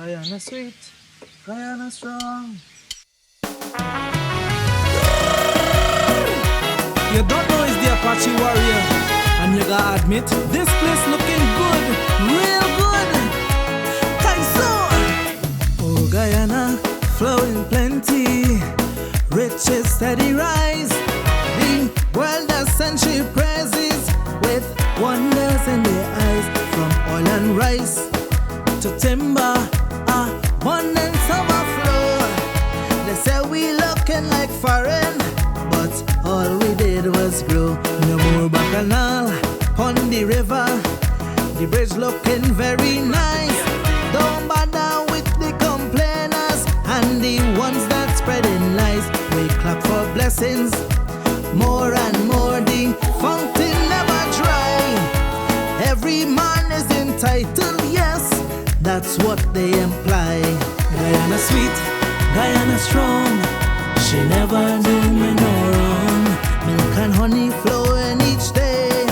Guyana sweet, Guyana strong. You don't know it's the Apache warrior, and you gotta admit, this place looking good, real good. Tyson! Oh, Guyana, flowing plenty, riches steady rise. The world has century praises, with wonders in their eyes. From oil and rice to timber, abundance overflow. They say we looking like foreign, but all we did was grow. No more bacchanal on the river, the bridge looking very nice. Don't bother with the complainers and the ones that spreading lies. We clap for blessings, more and more. The fountain never dry. Every man is entitled, yes, that's what they imply. Guyana sweet, Guyana strong, she never do me no wrong. Milk and honey flowing each day,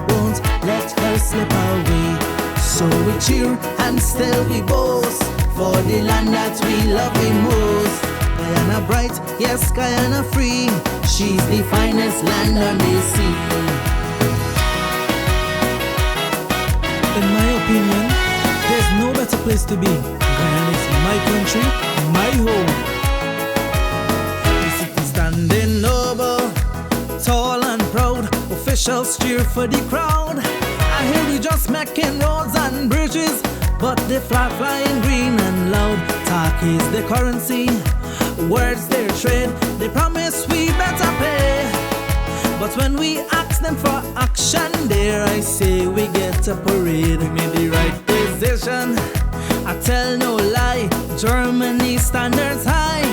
won't let her slip away. So we cheer and still we boast, for the land that we love the most. Guyana bright, yes, Guyana free, she's the finest land on the sea. In my opinion, there's no better place to be. Guyana is my country, my home. The city standing noble, tall and proud, officials cheer for the crowd. I hear we just making roads and bridges, but the flag flying green and loud. Talk is the currency, words their trade. They promise we better pay, but when we ask them for action, there I say we get a parade. We made the right decision, I tell no lie. Germany standards high.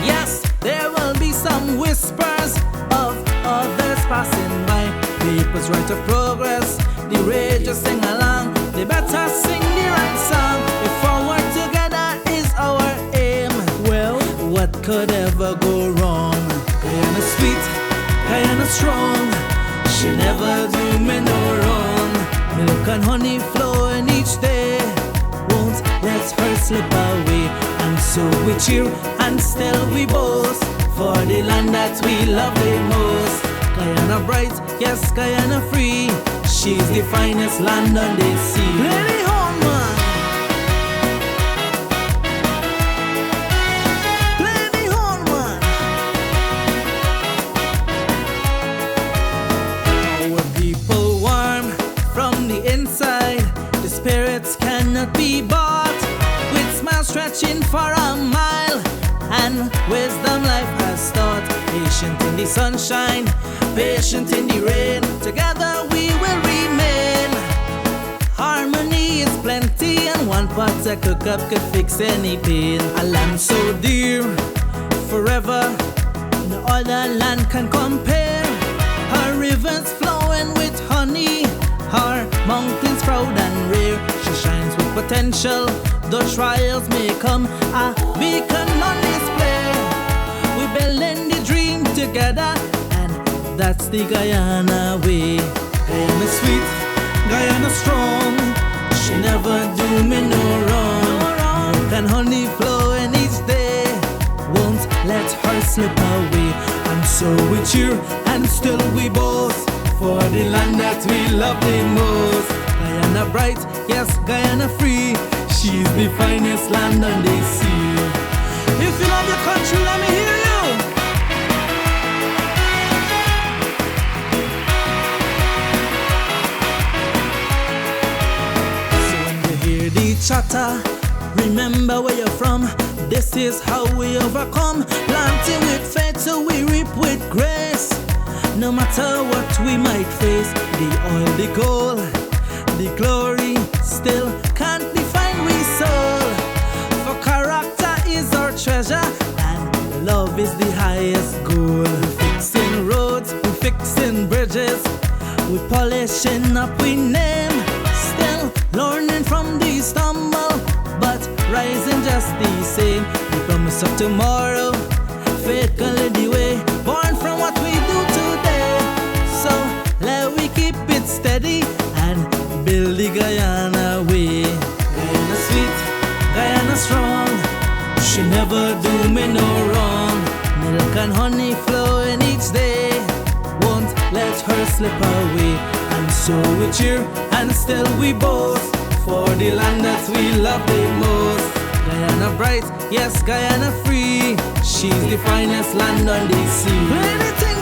Yes, there will be some whispers of others passing by. Papers write of progress, the radio sing along. They better sing the right song. If forward together is our aim, well, what could ever go wrong? Guyana sweet, Guyana strong, she never do me no wrong. Milk and honey flowing each day, won't let her slip away. And so we cheer and still we boast, for the land that we love the most. Guyana bright, yes, Guyana free, she's the finest land on the sea. Play the horn, man. Play the horn, man. Our people warm from the inside, the spirits cannot be bought. With smiles stretching for a mile, and wisdom life has taught. Patient in the sunshine, patient in the rain, together we will remain. Harmony is plenty, and one pot to cook up could fix any pain. A land so dear, forever, no other land can compare. Her rivers flowing with honey, her mountains proud and rare. She shines with potential, though trials may come, a beacon on display. We building the dream together, and that's the Guyana way. Guyana sweet, Guyana strong, she never do me no wrong. Milk and honey flowing each day, won't let her slip away. And so we cheer and still we boast, for the land that we love the most. Guyana bright, yes, Guyana free, she's the finest land on the sea. If you love your country, let me hear you. So when you hear the chatter, remember where you're from. This is how we overcome. Planting with faith so we reap with grace. No matter what we might face, the oil, the gold, the glory still can't define we soul. For character is our treasure, and love is the highest goal. We fixing roads, we fixing bridges, we polishing up we name. Still learning from the stumble, but rising just the same. We promise of tomorrow, faith can lead the way. Born from what we do today, so let we keep it steady and build the Guyana way. Guyana sweet, Guyana and honey flowing each day. Won't let her slip away. And so we cheer and still we boast for the land that we love the most. Guyana bright, yes, Guyana free. She's the finest land on the sea. Anything